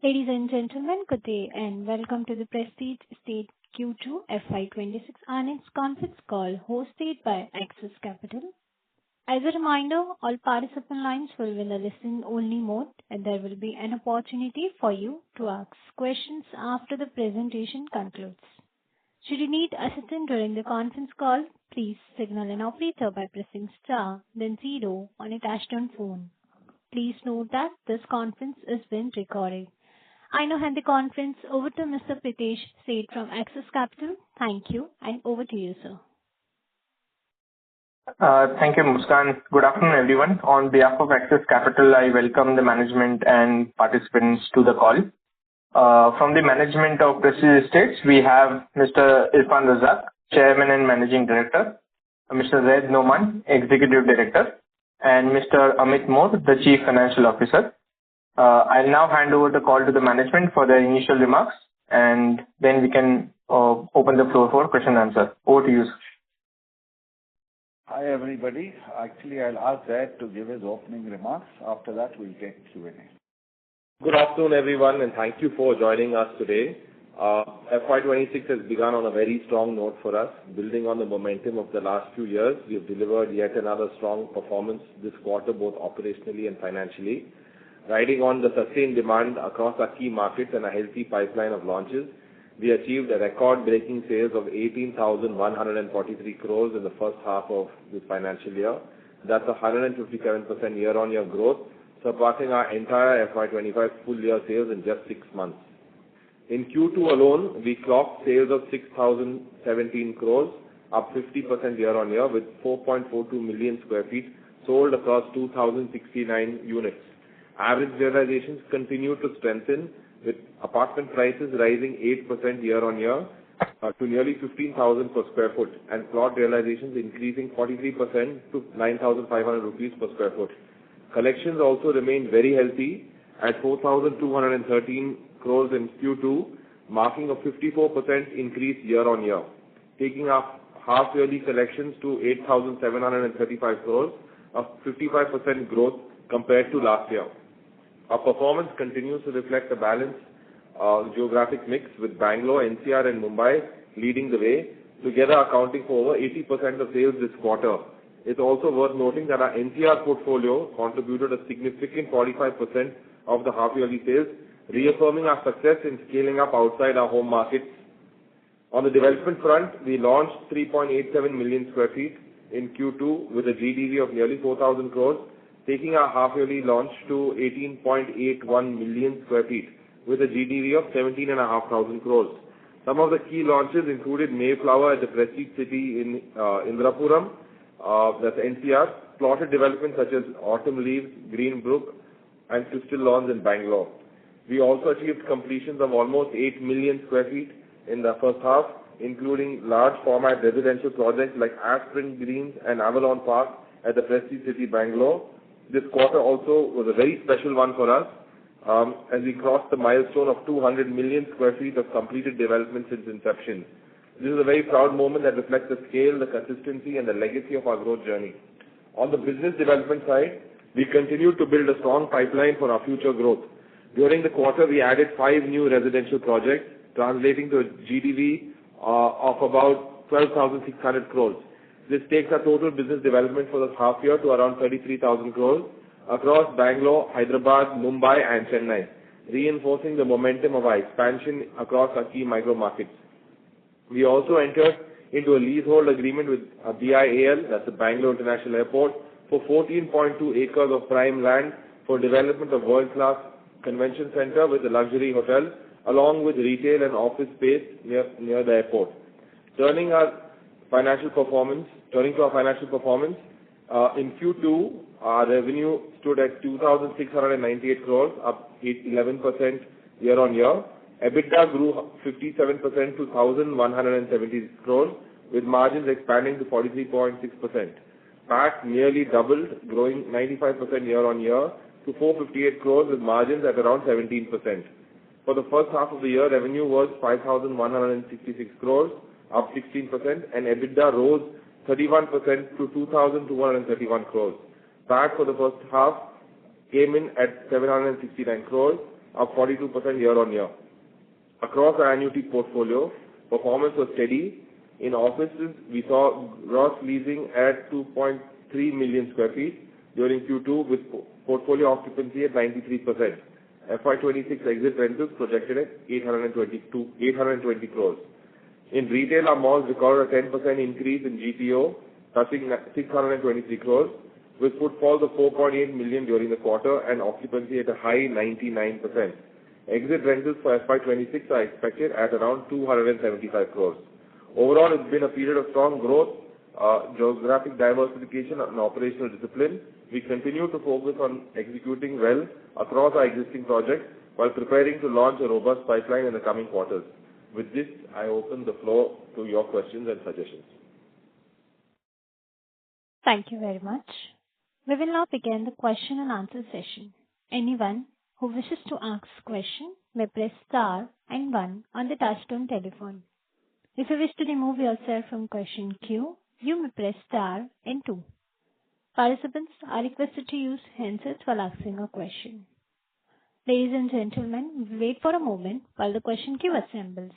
Ladies and gentlemen, good day, and welcome to the Prestige Estate Q2 FY'26 earnings conference call hosted by Axis Capital. As a reminder, all participant lines will be in a listen-only mode, and there will be an opportunity for you to ask questions after the presentation concludes. Should you need assistance during the conference call, please signal an operator by pressing star, then 0 on a touch-tone phone. Please note that this conference is being recorded. I now hand the conference over to Mr. Pritesh Sheth from Axis Capital. Thank you, and over to you, sir. Thank you, Muskan. Good afternoon, everyone. On behalf of Axis Capital, I welcome the management and participants to the call. From the management of Prestige Estates, we have Mr. Irfan Razack, Chairman and Managing Director, Mr. Zaid Noman, Executive Director, and Mr. Amit Mor, the Chief Financial Officer. I'll now hand over the call to the management for their initial remarks, and then we can open the floor for question and answer. Over to you, sir. Hi, everybody. Actually, I'll ask Zaid to give his opening remarks. After that, we'll take Q&A. Good afternoon, everyone, and thank you for joining us today. FY'26 has begun on a very strong note for us. Building on the momentum of the last few years, we have delivered yet another strong performance this quarter, both operationally and financially. Riding on the sustained demand across our key markets and a healthy pipeline of launches, we achieved a record-breaking sales of 18,143 crores in the first half of this financial year. That's a 157% year-on-year growth, surpassing our entire FY'25 full-year sales in just 6 months. In Q2 alone, we clocked sales of 6,017 crores, up 50% year-on-year, with 4.42 million square feet sold across 2,069 units. Average realizations continue to strengthen, with apartment prices rising 8% year-on-year to nearly 15,000 per square foot, and plot realizations increasing 43% to 9,500 rupees per square foot. Collections also remained very healthy at 4,213 crores in Q2, marking a 54% increase year-on-year, taking our half-yearly collections to 8,735 crores, a 55% growth compared to last year. Our performance continues to reflect a balanced geographic mix, with Bangalore, NCR, and Mumbai leading the way, together accounting for over 80% of sales this quarter. It's also worth noting that our NCR portfolio contributed a significant 45% of the half-yearly sales, reaffirming our success in scaling up outside our home markets. On the development front, we launched 3.87 million square feet in Q2 with a GDV of nearly 4,000 crores, taking our half-yearly launch to 18.81 million square feet with a GDV of 17,500 crores. Some of the key launches included Mayflower at the Prestige City in Indirapuram, that's NCR, plotted developments such as Autumn Leaves, Greenbrook, and Crystal Lawns in Bangalore. We also achieved completions of almost 8 million square feet in the first half, including large format residential projects like Aspirin Greens and Avalon Park at the Prestige City, Bangalore. This quarter also was a very special one for us, as we crossed the milestone of 200 million square feet of completed development since inception. This is a very proud moment that reflects the scale, the consistency, and the legacy of our growth journey. On the business development side, we continue to build a strong pipeline for our future growth. During the quarter, we added 5 new residential projects, translating to a GDV of about 12,600 crores. This takes our total business development for the half year to around 33,000 crores across Bangalore, Hyderabad, Mumbai, and Chennai, reinforcing the momentum of our expansion across our key micro markets. We also entered into a leasehold agreement with BIAL, that's the Bangalore International Airport, for 14.2 acres of prime land for development of world-class convention center with a luxury hotel, along with retail and office space near the airport. Turning to our financial performance, in Q2, our revenue stood at 2,698 crores, up 11% year-on-year. EBITDA grew 57% to 1,170 crores, with margins expanding to 43.6%. PAT nearly doubled, growing 95% year-on-year to 458 crores, with margins at around 17%. For the first half of the year, revenue was 5,166 crores, up 16%, and EBITDA rose 31% to 2,231 crores. PAT for the first half came in at 769 crores, up 42% year-on-year. Across our annuity portfolio, performance was steady. In offices, we saw gross leasing at 2.3 million square feet during Q2 with portfolio occupancy at 93%. FY'26 exit rentals projected at 820 crores. In retail, our malls recorded a 10% increase in GPO, touching 623 crores, with footfalls of 4.8 million during the quarter and occupancy at a high 99%. Exit rentals for FY'26 are expected at around 275 crores. Overall, it's been a period of strong growth, geographic diversification and operational discipline. We continue to focus on executing well across our existing projects while preparing to launch a robust pipeline in the coming quarters. With this, I open the floor to your questions and suggestions. Thank you very much. We will now begin the question and answer session. Anyone who wishes to ask a question may press star and 1 on the touchtone telephone. If you wish to remove yourself from question queue, you may press star and 2. Participants are requested to use handsets while asking a question. Ladies and gentlemen, we wait for a moment while the question queue assembles.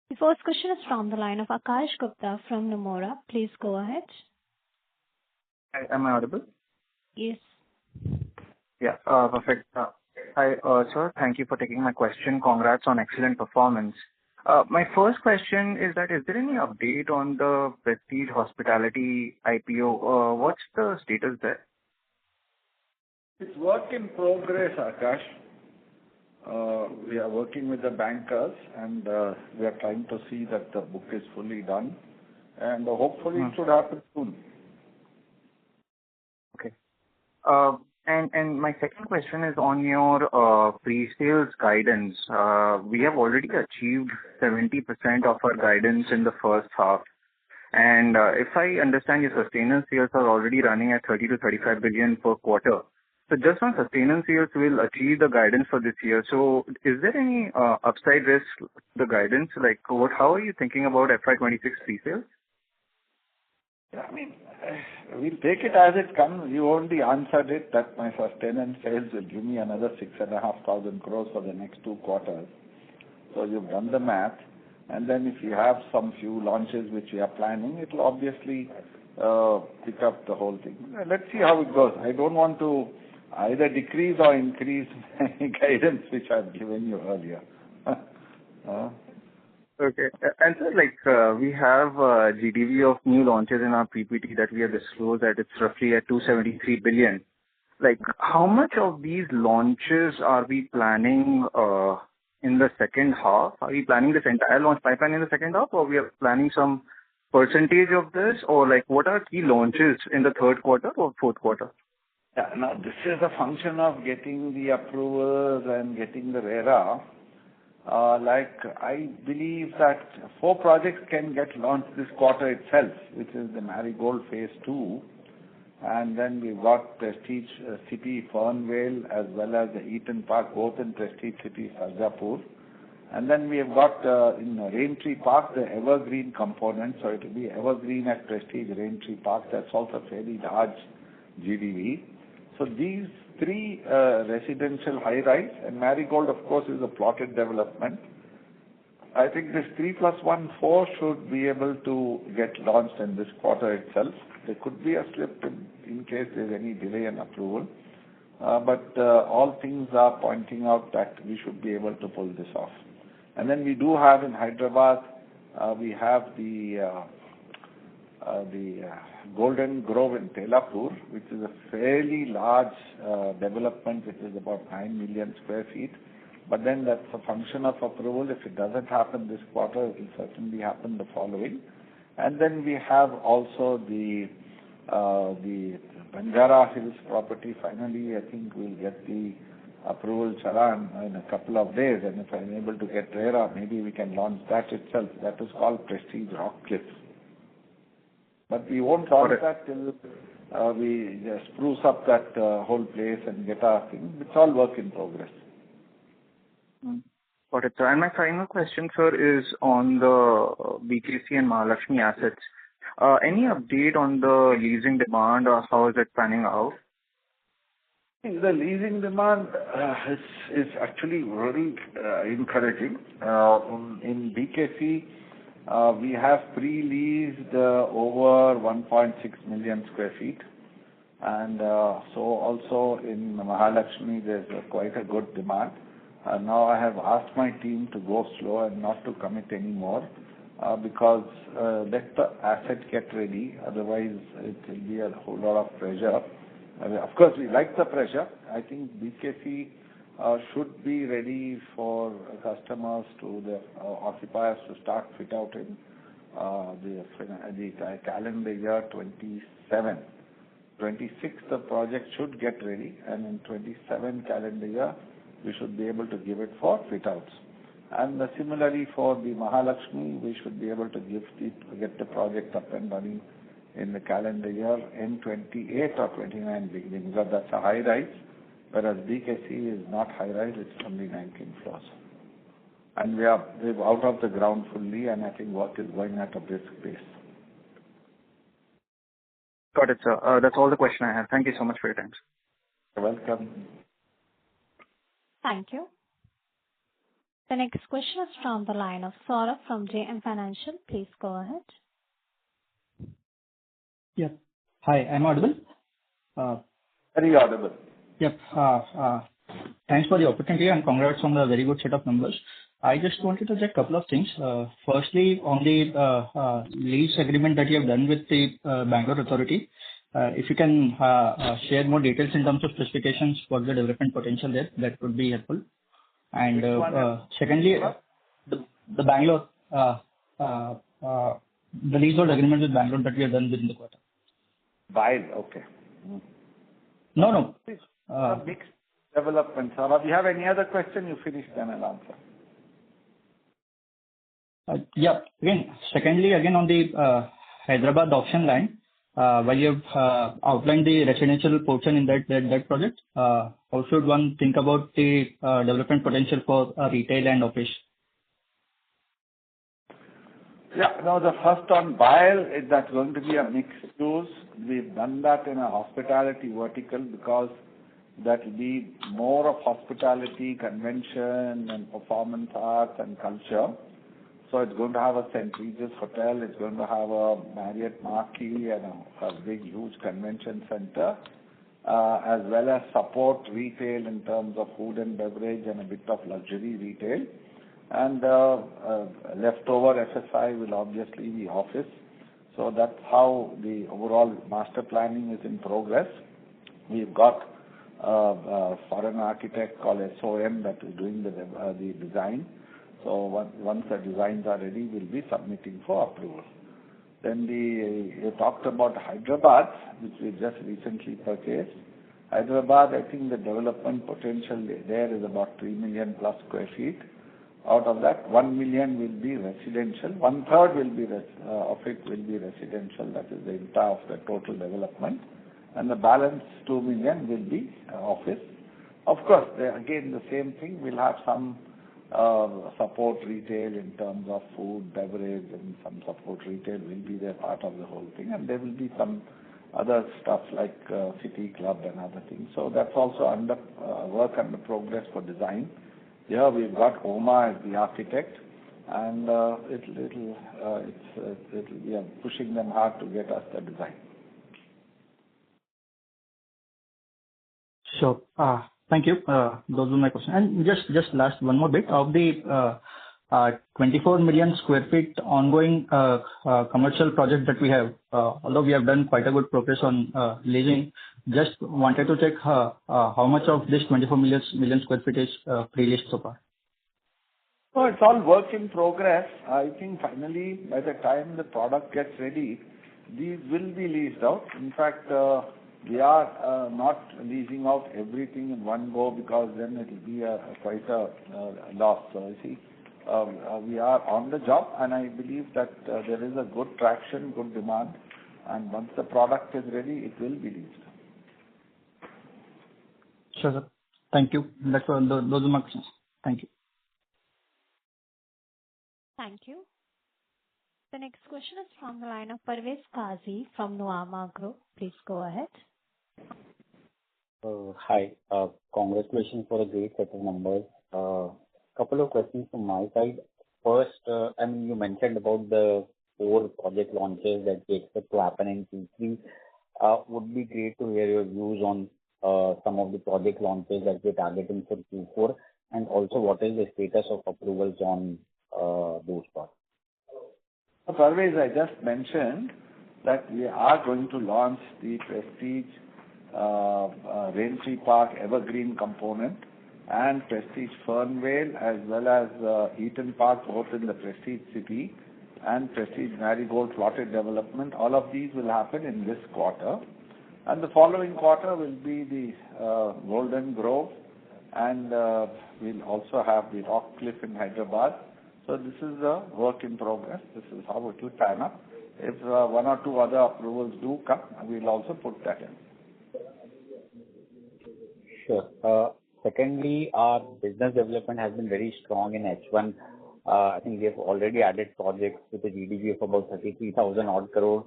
The first question is from the line of Akash Gupta from Nomura. Please go ahead. Hi, am I audible? Yes. Yeah, perfect. Hi, sir. Thank you for taking my question. Congrats on excellent performance. My first question is that is there any update on the Prestige Hospitality IPO? What's the status there? It's work in progress, Akash. We are working with the bankers and we are trying to see that the book is fully done and hopefully it should happen soon. Okay. And my second question is on your pre-sales guidance. We have already achieved 70% of our guidance in the first half. And if I understand, your sustainable sales are already running at 30 to 35 billion per quarter. So just on sustainable sales, we'll achieve the guidance for this year. So is there any upside risk to the guidance? Like, how are you thinking about FY'26 pre-sales? Yeah, I mean, we'll take it as it comes. You only answered it that my sustainable sales will give me another 6,500 crores for the next 2 quarters. So you've done the math. And then if you have some few launches which we are planning, it will obviously pick up the whole thing. Let's see how it goes. I don't want to either decrease or increase my guidance which I've given you earlier. Okay. And so, we have GDV of new launches in our PPT that we have disclosed that it's roughly at 273 billion. Like, how much of these launches are we planning in the second half? Are we planning this entire launch pipeline in the second half, or we are planning some percentage of this, or like what are key launches in the third quarter or fourth quarter? Yeah, now this is a function of getting the approvals and getting the RERA. I believe that 4 projects can get launched this quarter itself, which is the Marigold Phase 2. And then we've got Prestige City Fernvale as well as the Eaton Park, both in Prestige City Sarjapur. And then we have got in Raintree Park the Evergreen component. So it will be Evergreen at Prestige Raintree Park. That's also fairly large GDV. So these 3 residential high-rise, and Marigold, of course, is a plotted development. I think this 3 plus 1, 4 should be able to get launched in this quarter itself. There could be a slip in case there's any delay in approval. But all things are pointing out that we should be able to pull this off. And then we do have in Hyderabad, we have the Golden Grove in Telapur, which is a fairly large development, which is about 9 million square feet. But then that's a function of approval. If it doesn't happen this quarter, it will certainly happen the following. And then we have also the Banjara Hills property. Finally, I think we'll get the approval chalan in a couple of days. And if I'm able to get RERA, maybe we can launch that itself. That is called Prestige Rock Cliff. But we won't launch that till we spruce up that whole place and get our thing. It's all work in progress. Got it, sir. And my final question, sir, is on the BKC and Mahalakshmi assets. Any update on the leasing demand, or how is it panning out? The leasing demand is actually very encouraging. In BKC, we have pre-leased over 1.6 million square feet. And so also in Mahalakshmi, there's quite a good demand. Now I have asked my team to go slow and not to commit anymore because let the asset get ready. Otherwise, it will be a whole lot of pressure. Of course, we like the pressure. I think BKC should be ready for customers the occupiers to start fit out in the calendar year 27. 26, the project should get ready, and in 27 calendar year, we should be able to give it for fit outs. And similarly for the Mahalakshmi, we should be able to get the project up and running in the calendar year in 28 or 29 beginning, because that's a high rise, whereas BKC is not high rise, it's only 19 floors. And we're out of the ground fully, and I think work is going at a brisk pace. Got it, sir. That's all the question I have. Thank you so much for your time. You're welcome. Thank you. The next question is from the line of Saurabh from JM Financial. Please go ahead. Yep. Hi, I'm audible? Very audible. Yep. Thanks for the opportunity and congrats on the very good set of numbers. I just wanted to check a couple of things. Firstly, on the lease agreement that you have done with the Bangalore Authority, if you can share more details in terms of specifications for the development potential there, that would be helpful. And secondly, the Bangalore, the leasehold agreement with Bangalore that we have done within the quarter. Okay. No. Mixed development. Saurabh, you have any other question? You finish, then I'll answer. Yeah. Secondly, on the Hyderabad auction line, while you have outlined the residential portion in that project, how should one think about the development potential for retail and office? Yeah. Now, the first on Bile, that's going to be a mixed use. We've done that in a hospitality vertical because that will be more of hospitality, convention, and performance arts and culture. So it's going to have a St. Regis Hotel. It's going to have a Marriott Marquis and a big, huge convention center, as well as support retail in terms of food and beverage and a bit of luxury retail. And leftover FSI will obviously be office. So that's how the overall master planning is in progress. We've got a foreign architect called SOM that is doing the design. So once the designs are ready, we'll be submitting for approval. Then you talked about Hyderabad, which we just recently purchased. Hyderabad, I think the development potential there is about 3 million plus square feet. Out of that, 1 million will be residential. 1/3 of it will be residential. That is the entire of the total development. And the balance 2 million will be office. Of course, again, the same thing. We'll have some support retail in terms of food, beverage, and some support retail will be there part of the whole thing. And there will be some other stuff like city club and other things. So that's also under work under progress for design. Here we've got OMA as the architect, and we are pushing them hard to get us the design. Sure. Thank you. Those were my questions. And just last one more bit of the 24 million square feet ongoing commercial project that we have. Although we have done quite a good progress on leasing, just wanted to check how much of this 24 million square feet is pre-leased so far. So it's all work in progress. I think finally, by the time the product gets ready, these will be leased out. In fact, we are not leasing out everything in one go because then it will be quite a loss. So you see, we are on the job, and I believe that there is a good traction, good demand. And once the product is ready, it will be released. Sure, sir. Thank you. Those are my questions. Thank you. Thank you. The next question is from the line of Parvez Qazi from Nuvama Group. Please go ahead. Hi. Congratulations for a great set of numbers. Couple of questions from my side. First, you mentioned about the 4 project launches that we expect to happen in Q3. Would be great to hear your views on some of the project launches that we're targeting for Q4, and also what is the status of approvals on those parts. So, Parvez, I just mentioned that we are going to launch the Prestige Raintree Park Evergreen component and Prestige Fernvale as well as Eaton Park, both in the Prestige City and Prestige Marigold plotted development. All of these will happen in this quarter. And the following quarter will be the Golden Grove, and we'll also have the Rock Cliff in Hyderabad. So this is a work in progress. This is how it will pan up. If 1 or 2 other approvals do come, we'll also put that in. Sure. Secondly, our business development has been very strong in H1. I think we have already added projects with a GDV of about 33,000 odd crore.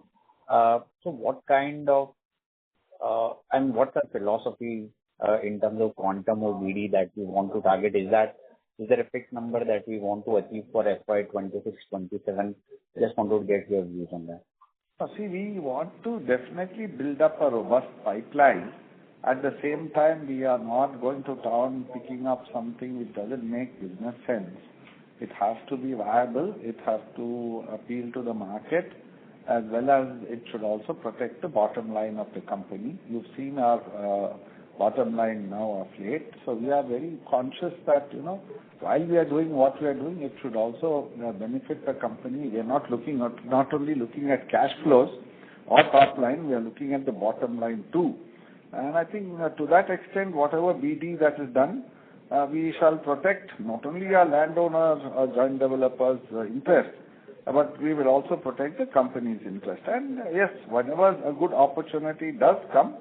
So what kind of and what's our philosophy in terms of quantum of BD that we want to target? Is there a fixed number that we want to achieve for FY'26, 27? Just want to get your views on that. See, we want to definitely build up a robust pipeline. At the same time, we are not going to town picking up something which doesn't make business sense. It has to be viable. It has to appeal to the market, as well as it should also protect the bottom line of the company. You've seen our bottom line now of late. So we are very conscious that, while we are doing what we are doing, it should also benefit the company. We are not only looking at cash flows or top line, we are looking at the bottom line too. And I think to that extent, whatever BD that is done, we shall protect not only our landowners or joint developers' interest, but we will also protect the company's interest. And yes, whenever a good opportunity does come,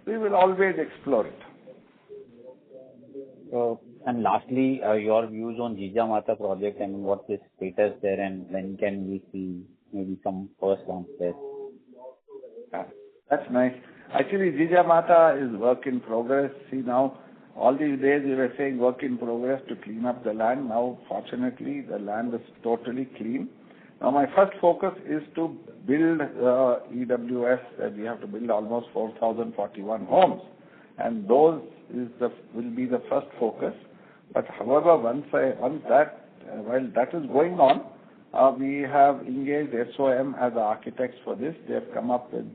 we will always explore it. And lastly, your views on Jijamata project and what's the status there, and when can we see maybe some first launch there? Yeah, that's nice. Actually, Jijamata is work in progress. See, now all these days we were saying work in progress to clean up the land. Now, fortunately, the land is totally clean. Now, my first focus is to build EWS. We have to build almost 4,041 homes, and those will be the first focus. But however, while that is going on, we have engaged SOM as architects for this. They have come up with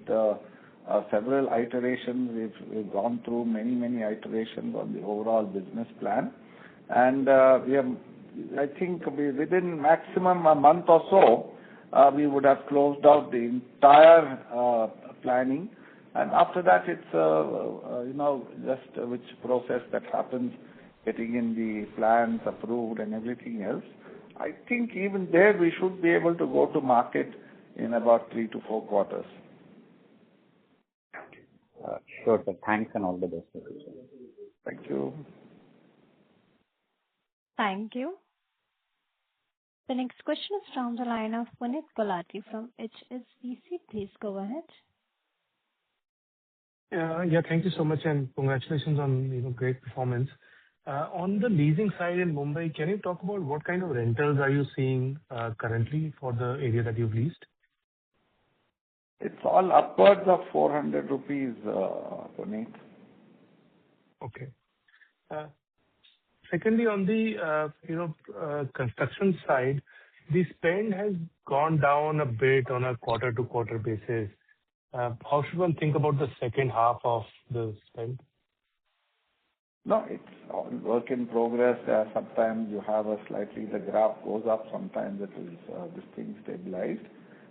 several iterations. We've gone through many iterations on the overall business plan, and we have. I think within maximum a month or so, we would have closed out the entire planning. And after that, it's just which process that happens, getting in the plans approved and everything else. I think even there we should be able to go to market in about 3 to 4 quarters. Sure, sir. Thanks and all the best. Thank you. Thank you. The next question is from the line of Puneet Gulati from HSBC. Please go ahead. Yeah, thank you so much, and congratulations on great performance. On the leasing side in Mumbai, can you talk about what kind of rentals are you seeing currently for the area that you've leased? It's all upwards of 400 rupees, Puneet. Okay. Secondly, on the construction side, the spend has gone down a bit on a quarter-to-quarter basis. How should one think about the second half of the spend? No, it's all work in progress. Sometimes you have the graph goes up, sometimes it is this thing stabilized.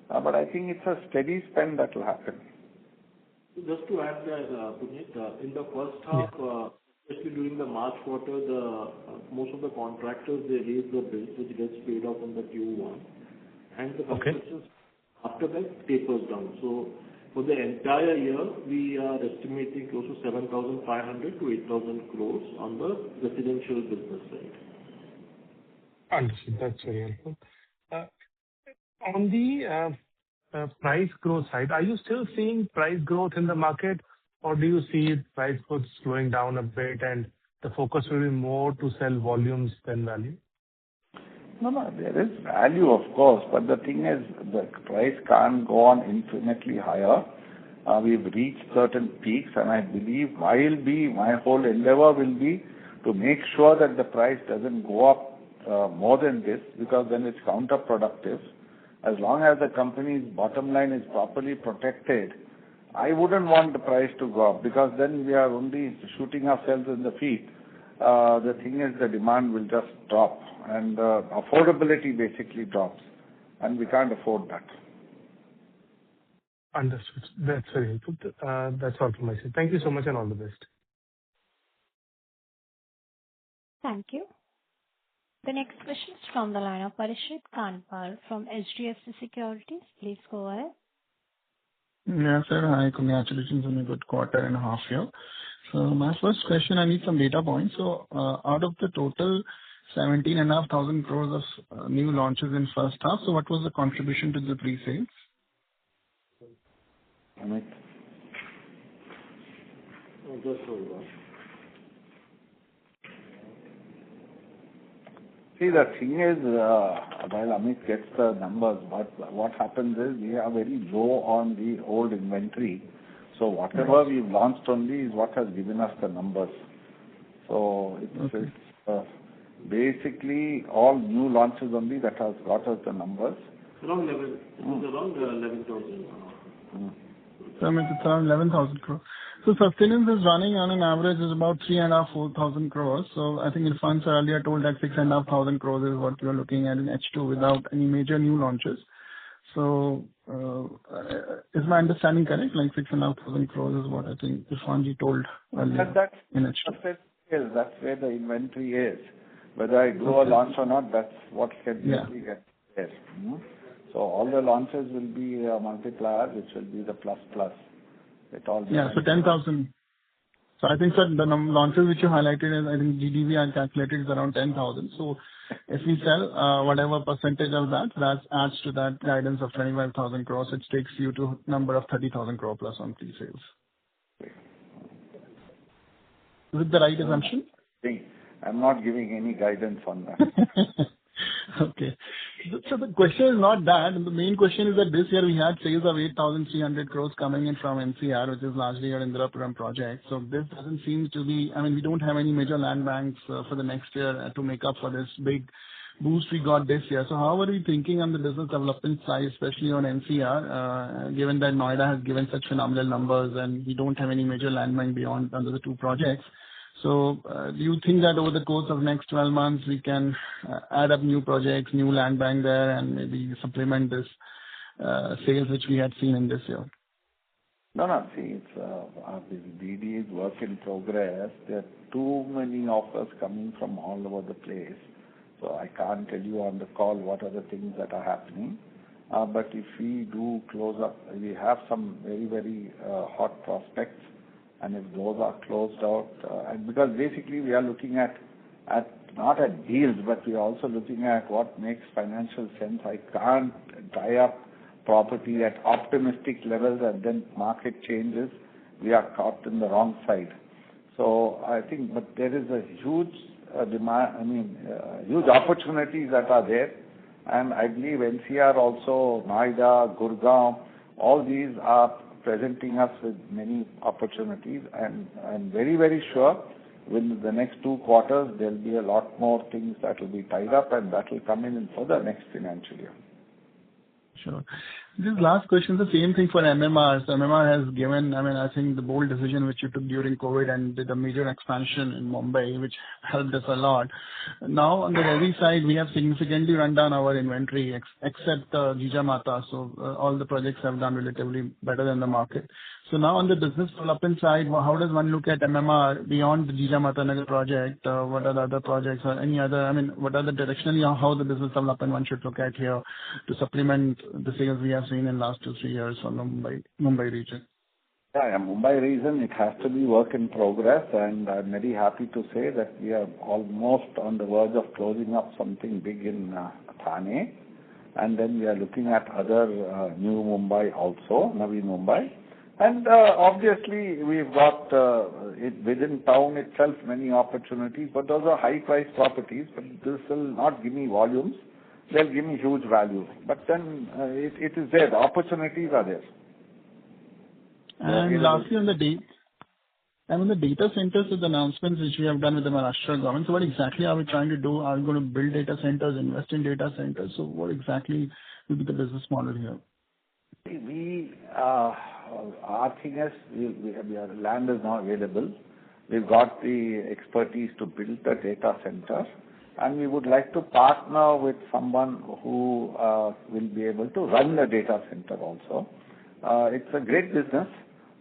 But I think it's a steady spend that will happen. Just to add that, Puneet, in the first half, especially during the March quarter, most of the contractors, they raise the bills, which gets paid off in the Q1. And the construction after that tapers down. So For the entire year, we are estimating close to 7,500 to 8,000 crores on the residential business side. Understood. That's very helpful. On the price growth side, are you still seeing price growth in the market, or do you see price growth slowing down a bit and the focus will be more to sell volumes than value? No, there is value, of course, but the thing is, the price can't go on infinitely higher. We've reached certain peaks, and I believe my whole endeavor will be to make sure that the price doesn't go up more than this, because then it's counterproductive. As long as the company's bottom line is properly protected, I wouldn't want the price to go up, because then we are only shooting ourselves in the feet. The thing is, the demand will just drop, and affordability basically drops, and we can't afford that. Understood. That's very helpful. That's all from my side. Thank you so much, and all the best. Thank you. The next question is from the line of Parishit Kanpal from HDFC Securities. Please go ahead. Yeah, sir. Hi. Congratulations on a good quarter and a half year. So my first question, I need some data points. So out of the total 17,500 crores of new launches in first half, so what was the contribution to the pre-sales? Amit? Just hold on. See, the thing is, while Amit gets the numbers, what happens is we are very low on the old inventory. So whatever we've launched only is what has given us the numbers. So it's basically all new launches only that has got us the numbers. Around 11. It was around 11,000. So I mean, it's around 11,000 crores. So sustenance is running on an average is about 3,500-4,000 crores. So I think in funds earlier told that 6,500 crores is what you're looking at in H2 without any major new launches. So is my understanding correct? Like 6,500 crores is what I think Irfanji told earlier in H2. That's where the inventory is. Whether I do a launch or not, that's what can easily get there. So all the launches will be a multiplier, which will be the plus. It all so 10,000. So I think, sir, the launches which you highlighted is, I think GDV I calculated is around 10,000. So if we sell whatever percentage of that, that adds to that guidance of 25,000 crores, which takes you to number of 30,000 crore plus on pre-sales. Is it the right assumption? I'm not giving any guidance on that. Okay. So the question is not that. The main question is that this year we had sales of 8,300 crores coming in from NCR, which is largely our Indirapuram project. So this doesn't seem to be, I mean, we don't have any major land banks for the next year to make up for this big boost we got this year. So how are we thinking on the business development side, especially on NCR, given that Noida has given such phenomenal numbers and we don't have any major land bank beyond under the two projects? So do you think that over the course of next 12 months, we can add up new projects, new land bank there, and maybe supplement this sales which we had seen in this year? No. See, this BD is work in progress. There are too many offers coming from all over the place. So I can't tell you on the call what are the things that are happening. But if we do close up, we have some very, very hot prospects. And if those are closed out, and because basically we are looking at not at deals, but we are also looking at what makes financial sense. I can't tie up property at optimistic levels and then market changes. We are caught in the wrong side. So I think, but there is a huge demand, huge opportunities that are there. And I believe NCR also, Noida, Gurgaon, all these are presenting us with many opportunities, and I'm very, very sure within the next 2 quarters there will be a lot more things that will be tied up and that will come in for the next financial year. Sure. This last question is the same thing for MMR. So MMR has given, I think the bold decision which you took during COVID and did a major expansion in Mumbai, which helped us a lot. Now on the resi side, we have significantly run down our inventory except Jijamata. So all the projects have done relatively better than the market. So now on the business development side, how does one look at MMR beyond the Jijamata Nagar project? What are the other projects or any other, what are the directionally how the business development one should look at here to supplement the sales we have seen in last 2-3 years for Mumbai region? Yeah, Mumbai region, it has to be work in progress, and I'm very happy to say that we are almost on the verge of closing up something big in Thane, and then we are looking at other new Mumbai also, Navi Mumbai. And obviously, we've got within town itself many opportunities, but those are high-priced properties, but this will not give me volumes. They'll give me huge value. But then it is there. The opportunities are there. And lastly, on the data centers with the announcements which we have done with the Maharashtra government, so what exactly are we trying to do? Are we going to build data centers, invest in data centers? So what exactly will be the business model here? Our thing is, our land is now available. We've got the expertise to build the data center, and we would like to partner with someone who will be able to run the data center also. It's a great business.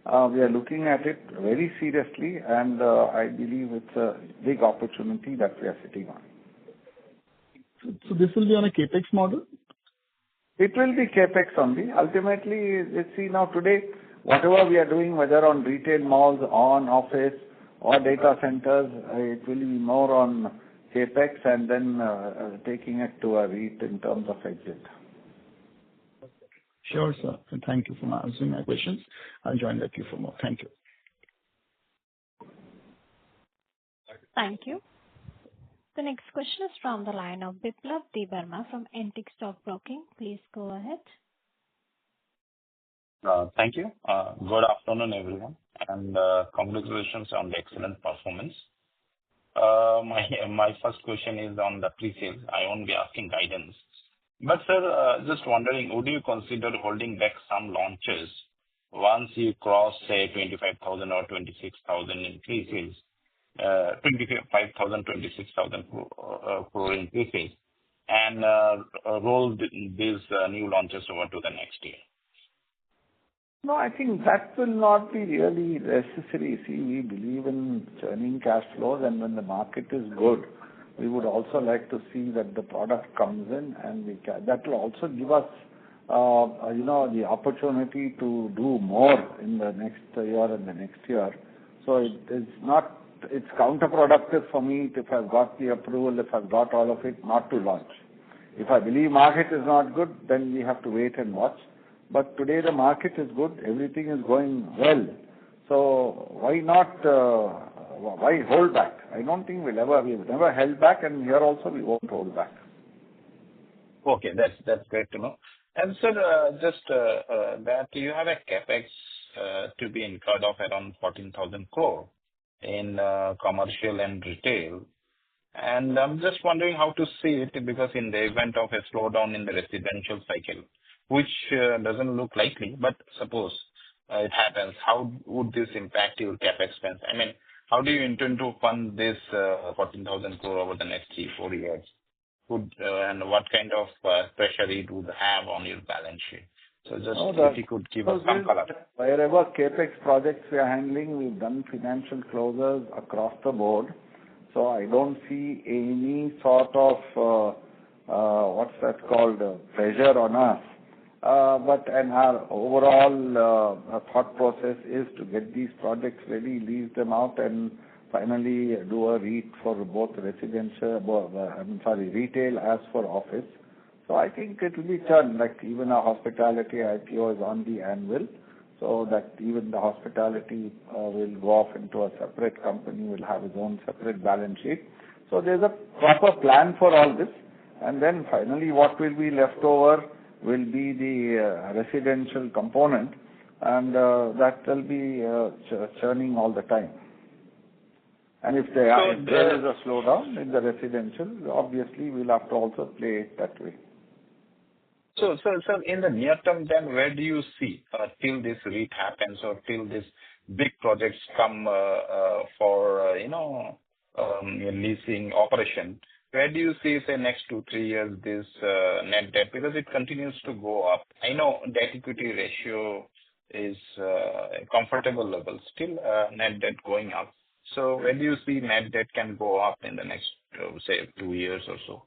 We are looking at it very seriously, and I believe it's a big opportunity that we are sitting on. So this will be on a capex model? It will be capex only. Ultimately, let's see now today, whatever we are doing, whether on retail malls, on office, or data centers, it will be more on capex and then taking it to a REIT in terms of exit. Sure, sir. And thank you for answering my questions. I'll join the queue for more. Thank you. Thank you. The next question is from the line of Biplab Debarma from Antique Stock Broking. Please go ahead. Thank you. Good afternoon, everyone, and congratulations on the excellent performance. My first question is on the pre-sales. I won't be asking guidance. But, sir, just wondering, would you consider holding back some launches once you cross, say, 25,000 or 26,000 in pre-sales, 25,000, 26,000 crore in pre-sales, and roll these new launches over to the next year? No, I think that will not be really necessary. See, we believe in churning cash flows, and when the market is good, we would also like to see that the product comes in, and that will also give us, the opportunity to do more in the next year and the next year. So it's counterproductive for me if I've got the approval, if I've got all of it, not to launch. If I believe market is not good, then we have to wait and watch. But today the market is good, everything is going well. So why not? Why hold back? I don't think we've never held back, and here also we won't hold back. Okay, that's great to know. And sir, just that you have a capex to be incurred of around 14,000 crore in commercial and retail. And I'm just wondering how to see it, because in the event of a slowdown in the residential cycle, which doesn't look likely, but suppose it happens, how would this impact your capex expense? I mean, how do you intend to fund this 14,000 crore over the next 3-4 years? And what kind of pressure it would have on your balance sheet? So just if you could give us some color. Wherever capex projects we are handling, we've done financial closures across the board. So I don't see any sort of, pressure on us. And our overall thought process is to get these projects ready, lease them out, and finally do a REIT for both retail as for office. So I think it will be churn, like even our hospitality IPO is on the anvil, so that even the hospitality will go off into a separate company, will have its own separate balance sheet. So there's a proper plan for all this, and then finally what will be left over will be the residential component, and that will be churning all the time. And if there is a slowdown in the residential, obviously we'll have to also play it that way. So, in the near term, then where do you see till this REIT happens or till this big projects come for leasing operation? Where do you see, say, next 2-3 years this net debt, because it continues to go up? I know debt equity ratio is a comfortable level, still net debt going up. So where do you see net debt can go up in the next, say, 2 years or so?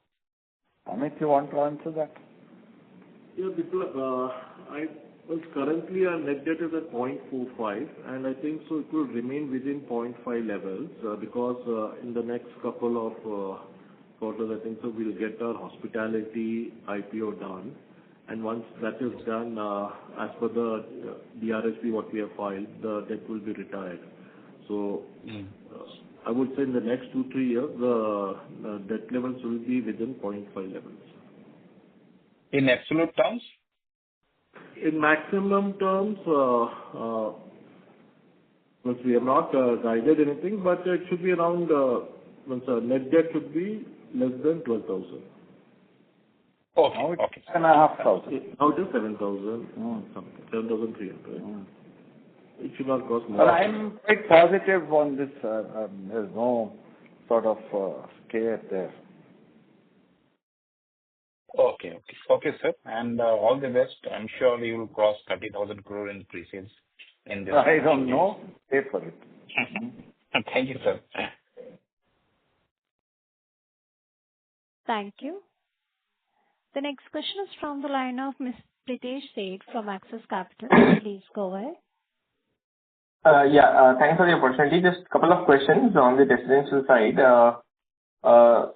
Amit, you want to answer that? Yeah, currently our net debt is at 0.45, and I think so it will remain within 0.5 levels, because in the next couple of quarters, I think so we'll get our hospitality IPO done. And once that is done, as per the DRHP what we have filed, the debt will be retired. So I would say in the next 2-3 years, the debt levels will be within 0.5 levels. In absolute terms? In maximum terms, once we have not guided anything, but it should be around, once our net debt should be less than 12,000. Okay. Now it's Okay. 7,500. Now it is 7,000 something, 7,300. It should not cost more. But I'm quite positive on this. There's no sort of scare there. Okay, sir. And all the best. I'm sure you will cross 30,000 crore in pre-sales in this. I don't know. Pay for it. Thank you, sir. Thank you. The next question is from the line of Ms. Pritesh Seth from Axis Capital. Please go ahead. Thanks for the opportunity. Just a couple of questions on the residential side.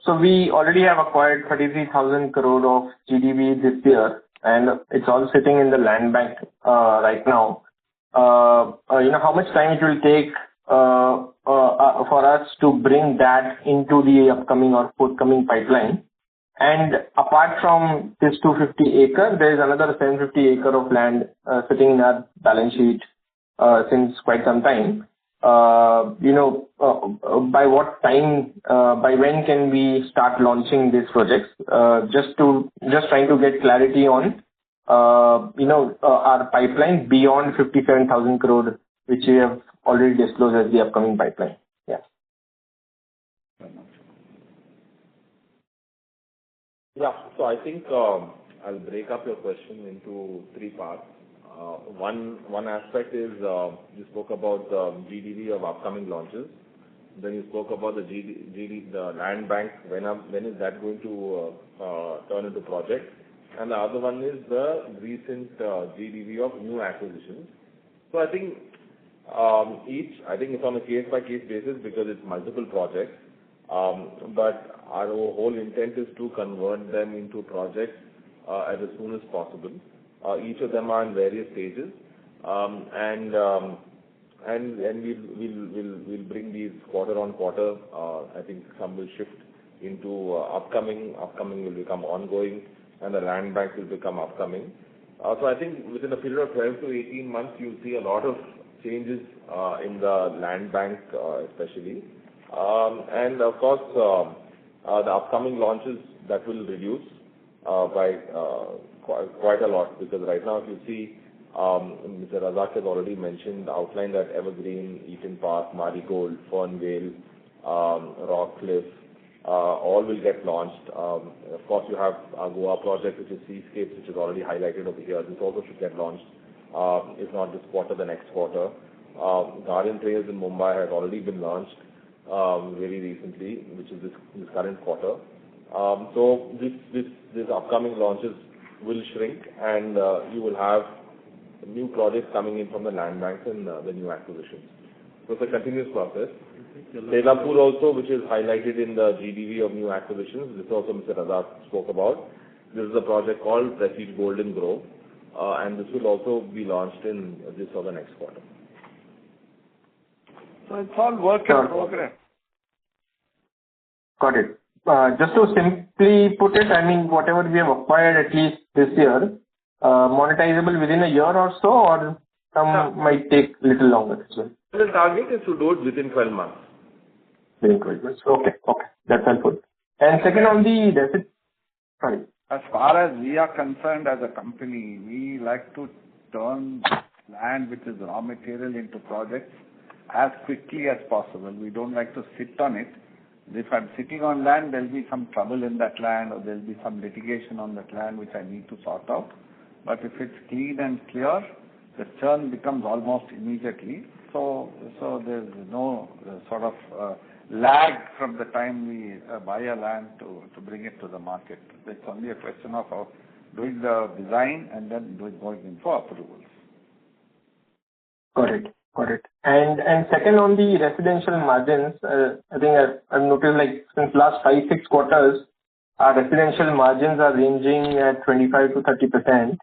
So we already have acquired 33,000 crore of GDV this year, and it's all sitting in the land bank right now. How much time it will take for us to bring that into the upcoming or forthcoming pipeline? And apart from this 250 acre, there is another 750 acre of land sitting in our balance sheet since quite some time. By what time, by when can we start launching these projects? Just trying to get clarity on, our pipeline beyond 57,000 crore, which we have already disclosed as the upcoming pipeline. Yeah. Yeah. So I think I'll break up your question into 3 parts. One aspect is you spoke about the GDV of upcoming launches. Then you spoke about the land bank. When is that going to turn into project? And the other one is the recent GDV of new acquisitions. So I think it's on a case-by-case basis because it's multiple projects. But our whole intent is to convert them into projects as soon as possible. Each of them are in various stages, and we'll bring these quarter on quarter. I think some will shift into upcoming will become ongoing, and the land bank will become upcoming. So I think within a period of 12 to 18 months, you'll see a lot of changes in the land bank, especially. And of course, the upcoming launches that will reduce by quite a lot, because right now, if you see, Mr. Razak has already mentioned, outlined that Evergreen, Eaton Park, Marigold, Fernvale, Rockcliffe, all will get launched. Of course, you have our Goa project, which is Seascapes, which is already highlighted over here. This also should get launched, if not this quarter, the next quarter. Garden Trails in Mumbai has already been launched very recently, which is this current quarter. So these upcoming launches will shrink, and you will have new projects coming in from the land banks and the new acquisitions. So it's a continuous process. Tezapur also, which is highlighted in the GDV of new acquisitions, this also Mr. Razak spoke about. This is a project called Prestige Golden Grove, and this will also be launched in this or the next quarter. So it's all work in progress. Got it. Just to simply put it, I mean, whatever we have acquired at least this year, monetizable within a year or so, or some might take a little longer as well? The target is to do it within 12 months. Within 12 months. Okay. That's helpful. And second on the sorry. As far as we are concerned as a company, we like to turn land which is raw material into projects as quickly as possible. We don't like to sit on it. If I'm sitting on land, there'll be some trouble in that land, or there'll be some litigation on that land which I need to sort out. But if it's clean and clear, the churn becomes almost immediately. So there's no sort of lag from the time we buy a land to bring it to the market. It's only a question of doing the design and then going in for approvals. Got it. And second, on the residential margins, I think I've noticed, like, since last 5-6 quarters, our residential margins are ranging at 25 to 30%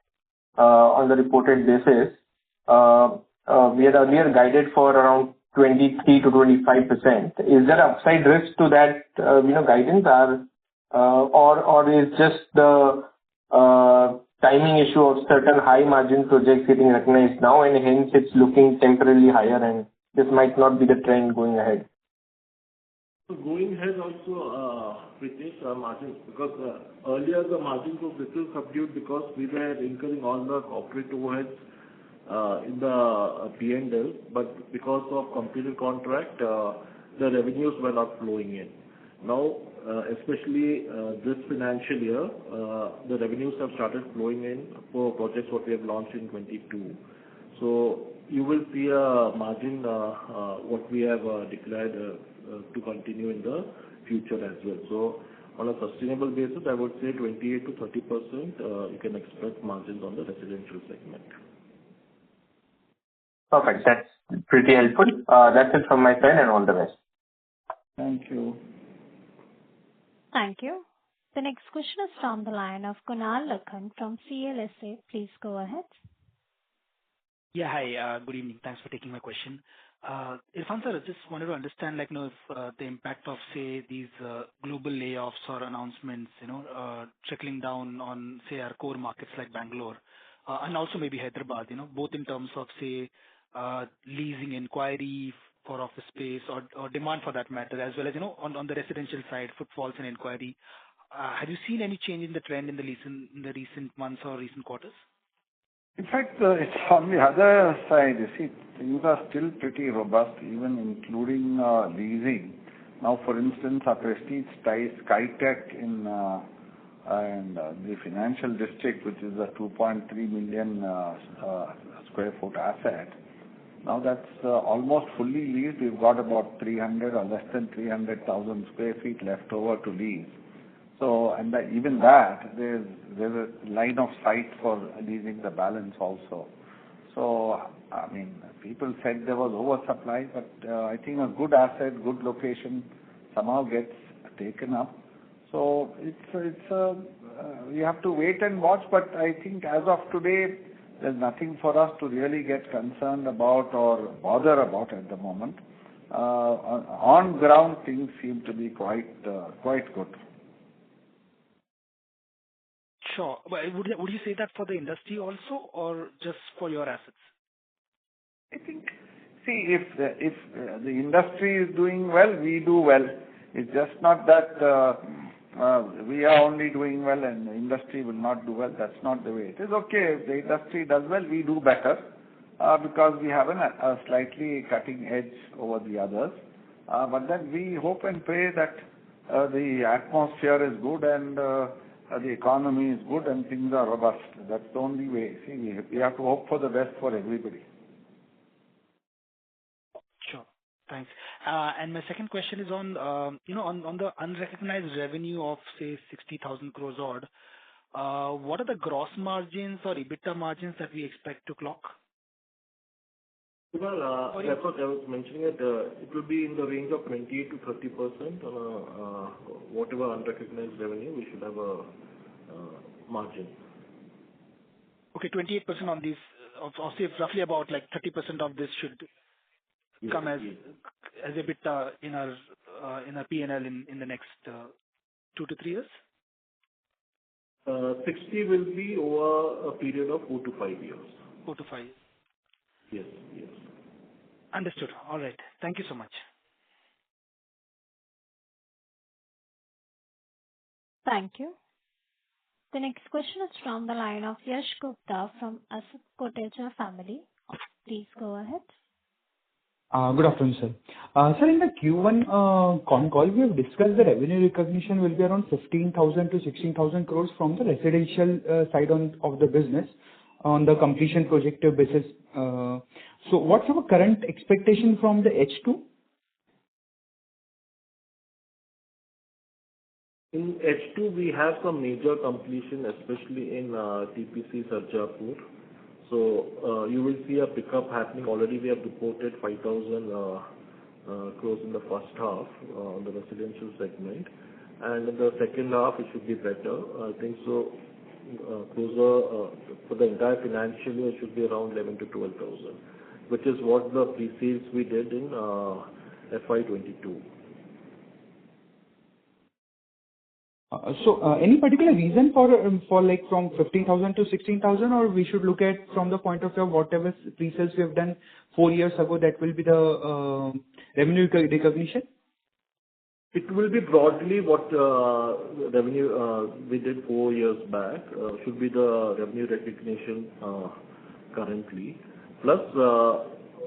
on the reported basis. We had earlier guided for around 23 to 25%. Is there upside risk to that, guidance, or is just the timing issue of certain high margin projects getting recognized now, and hence it's looking temporarily higher, and this might not be the trend going ahead? So going ahead also, Pritesh, margins, because earlier the margins were little subdued because we were incurring all the corporate overheads in the P&L, but because of completed contract, the revenues were not flowing in. Now, especially this financial year, the revenues have started flowing in for projects what we have launched in 22. So you will see a margin what we have declared to continue in the future as well. So on a sustainable basis, I would say 28 to 30% you can expect margins on the residential segment. Perfect. That's pretty helpful. That's it from my side, and all the best. Thank you. Thank you. The next question is from the line of Kunal Lakhan from CLSA. Please go ahead. Yeah, hi. Good evening. Thanks for taking my question. Irfan sir, I just wanted to understand, if the impact of, say, these global layoffs or announcements, trickling down on, say, our core markets like Bangalore, and also maybe Hyderabad, both in terms of, say, leasing inquiry for office space or demand for that matter, as well as, on the residential side, footfalls and inquiry. Have you seen any change in the trend in the recent months or recent quarters? In fact, it's on the other side. You see, things are still pretty robust, even including leasing. Now, for instance, our Prestige Skytech in and the financial district, which is a 2.3 million square foot asset. Now that's almost fully leased. We've got about 300 or less than 300,000 square feet left over to lease. So, and even that, there's a line of sight for leasing the balance also. So, I mean, people said there was oversupply, but I think a good asset, good location somehow gets taken up. So we have to wait and watch, but I think as of today, there's nothing for us to really get concerned about or bother about at the moment. On ground, things seem to be quite good. Sure. But would you say that for the industry also, or just for your assets? I think, see, if the industry is doing well, we do well. It's just not that we are only doing well and the industry will not do well. That's not the way it is. Okay, if the industry does well, we do better because we have a slightly cutting edge over the others. But then we hope and pray that the atmosphere is good and the economy is good and things are robust. That's the only way. See, we have to hope for the best for everybody. Sure. Thanks. And my second question is on, on the unrecognized revenue of, say, 60,000 crores odd. What are the gross margins or EBITDA margins that we expect to clock? Well, that's what I was mentioning. It will be in the range of 28 to 30% on whatever unrecognized revenue. We should have a margin. Okay, 28% on these, or say roughly about like 30% of this should come as EBITDA in our P&L in the next 2 to 3 years. 60 will be over a period of 4 to 5 years. 4 to 5 years. Yes. Understood. All right. Thank you so much. Thank you. The next question is from the line of Yash Gupta from Asset Kotecha family. Please go ahead. Good afternoon, sir. Sir, in the Q1 Concall, we have discussed the revenue recognition will be around 15,000 to 16,000 crores from the residential side of the business on the completion projective basis. So what's our current expectation from the H2? In H2, we have some major completion, especially in TPC Sarjapur. So you will see a pickup happening. Already we have reported 5,000 crores in the first half on the residential segment. And in the second half, it should be better. I think so. Closer for the entire financial year, it should be around 11 to 12,000, which is what the pre-sales we did in FY'22. So, any particular reason for like from 15,000 to 16,000, or we should look at from the point of view of whatever pre-sales we have done 4 years ago, that will be the revenue recognition? It will be broadly what revenue we did 4 years back, should be the revenue recognition currently. Plus,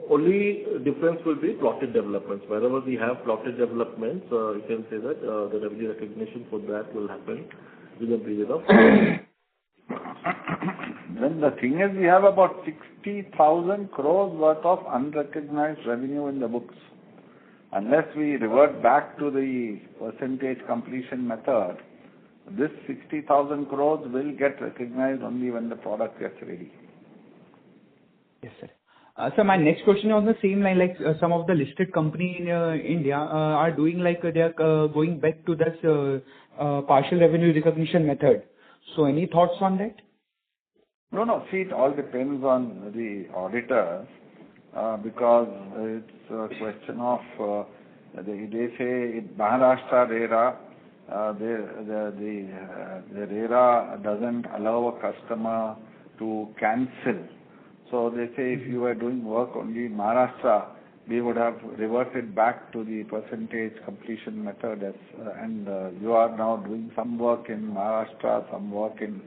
only difference will be plotted developments. Wherever we have plotted developments, you can say that the revenue recognition for that will happen within a period of Then the thing is, we have about 60,000 crores worth of unrecognized revenue in the books. Unless we revert back to the percentage completion method, this 60,000 crores will get recognized only when the product gets ready. Yes, sir. So my next question is on the same line, like some of the listed company in India are doing like they are going back to this partial revenue recognition method. So any thoughts on that? No. See, it all depends on the auditors because it's a question of they say in Maharashtra RERA the RERA doesn't allow a customer to cancel. So they say if you were doing work only in Maharashtra, we would have reverted back to the percentage completion method and you are now doing some work in Maharashtra, some work in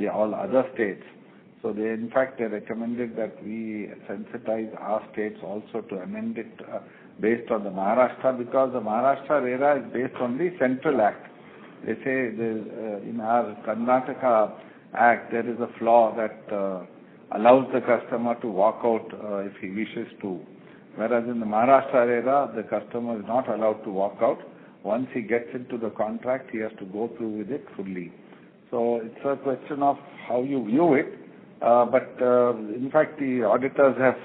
all other states. So in fact, they recommended that we sensitize our states also to amend it based on the Maharashtra, because the Maharashtra RERA is based on the Central Act. They say in our Karnataka Act, there is a flaw that allows the customer to walk out if he wishes to. Whereas in the Maharashtra RERA, the customer is not allowed to walk out. Once he gets into the contract, he has to go through with it fully. So it's a question of how you view it. But in fact, the auditors have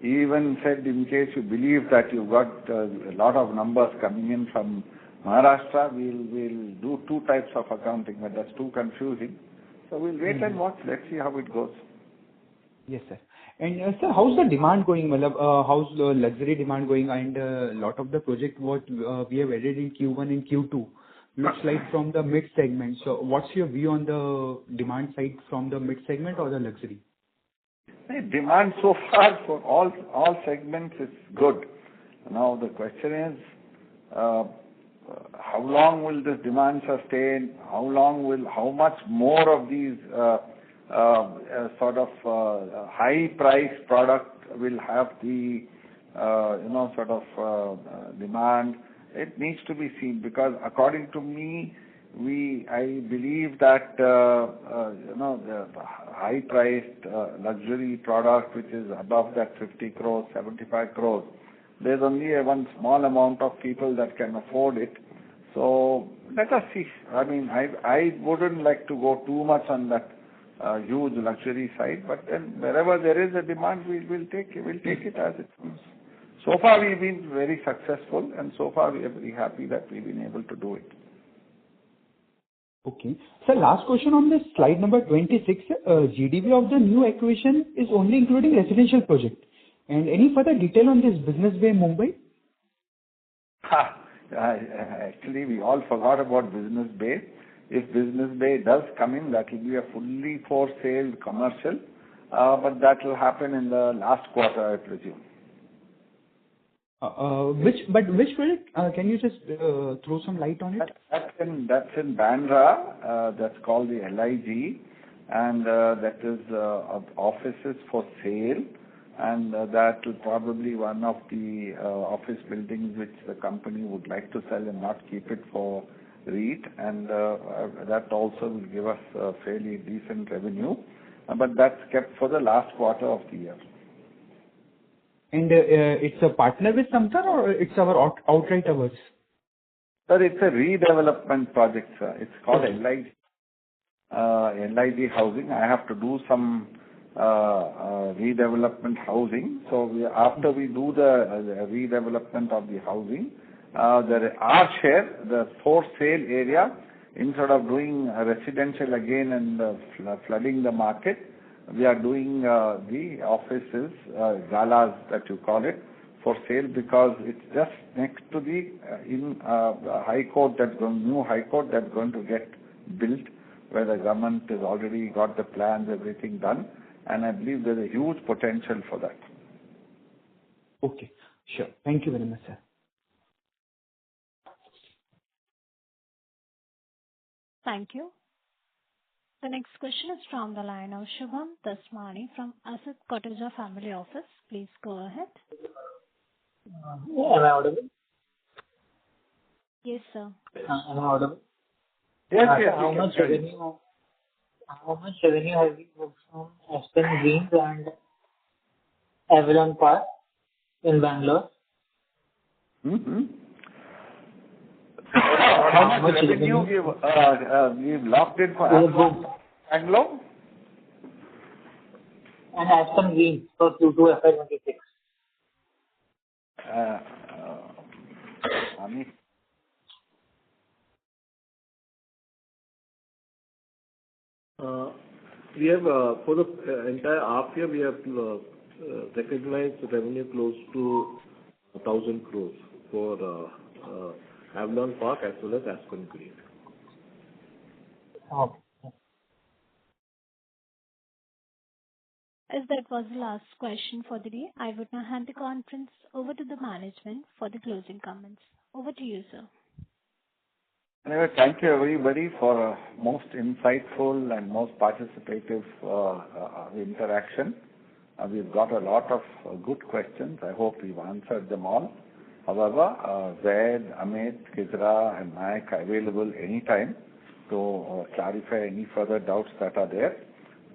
even said, in case you believe that you've got a lot of numbers coming in from Maharashtra, we'll do two types of accounting, but that's too confusing. So we'll wait and watch. Let's see how it goes. Yes, sir. And sir, how's the demand going? How's the luxury demand going? And a lot of the project what we have added in Q1 and Q2 looks like from the mid segment. So what's your view on the demand side from the mid segment or the luxury? Demand so far for all segments is good. Now the question is, how long will this demand sustain? How much more of these sort of high price product will have the demand? It needs to be seen, because according to me, I believe that the high priced luxury product which is above that 50 crores, 75 crores, there's only one small amount of people that can afford it. So let us see. I mean, I wouldn't like to go too much on that huge luxury side, but then wherever there is a demand, we'll take it as it comes. So far we've been very successful, and so far we are very happy that we've been able to do it. Okay. So last question on this slide number 26, GDV of the new acquisition is only including residential project. And any further detail on this Business Bay Mumbai? Actually, we all forgot about Business Bay. If Business Bay does come in, that will be a fully for sale commercial, but that will happen in the last quarter, I presume. Which project? Can you just throw some light on it? That's in Bandra. That's called the LIG, and that is offices for sale, and that will probably one of the office buildings which the company would like to sell and not keep it for REIT, and that also will give us a fairly decent revenue, but that's kept for the last quarter of the year. And it's a partner with Samsung, or it's our outright ours? Sir, it's a redevelopment project, sir. It's called LIG housing. I have to do some redevelopment housing. So after we do the redevelopment of the housing, our share, the for sale area, instead of doing residential again and flooding the market, we are doing the offices, galas that you call it, for sale, because it's just next to the high court new high court that's going to get built, where the government has already got the plans, everything done, and I believe there's a huge potential for that. Okay, sure. Thank you very much, sir. Thank you. The next question is from the line of Shubham Dasmani from Asset Koteja Family Office. Please go ahead. Am I audible? Yes, sir. Am I audible? Yes. How much revenue have you booked from Aspen Greens and Avalon Park in Bangalore? How much revenue we've locked in for Bangalore? And Aspen Greens for Q2 FY'26. We have, for the entire half year, we have recognized revenue close to 1,000 crores for Avalon Park as well as Aspen Green. Okay. As that was the last question for the day, I would now hand the conference over to the management for the closing comments. Over to you, sir. Anyway, thank you everybody for most insightful and most participative interaction. We've got a lot of good questions. I hope we've answered them all. However, Zaid, Amit, Kizra and Mike are available anytime to clarify any further doubts that are there.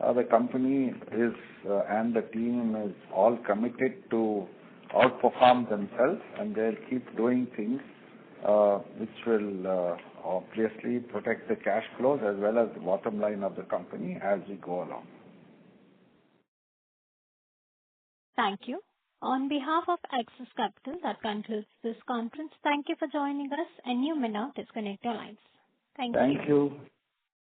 The company is and the team is all committed to outperform themselves, and they'll keep doing things which will obviously protect the cash flows as well as the bottom line of the company as we go along. Thank you. On behalf of Axis Capital, that concludes this conference. Thank you for joining us, and you may now disconnect your lines. Thank you. Thank you.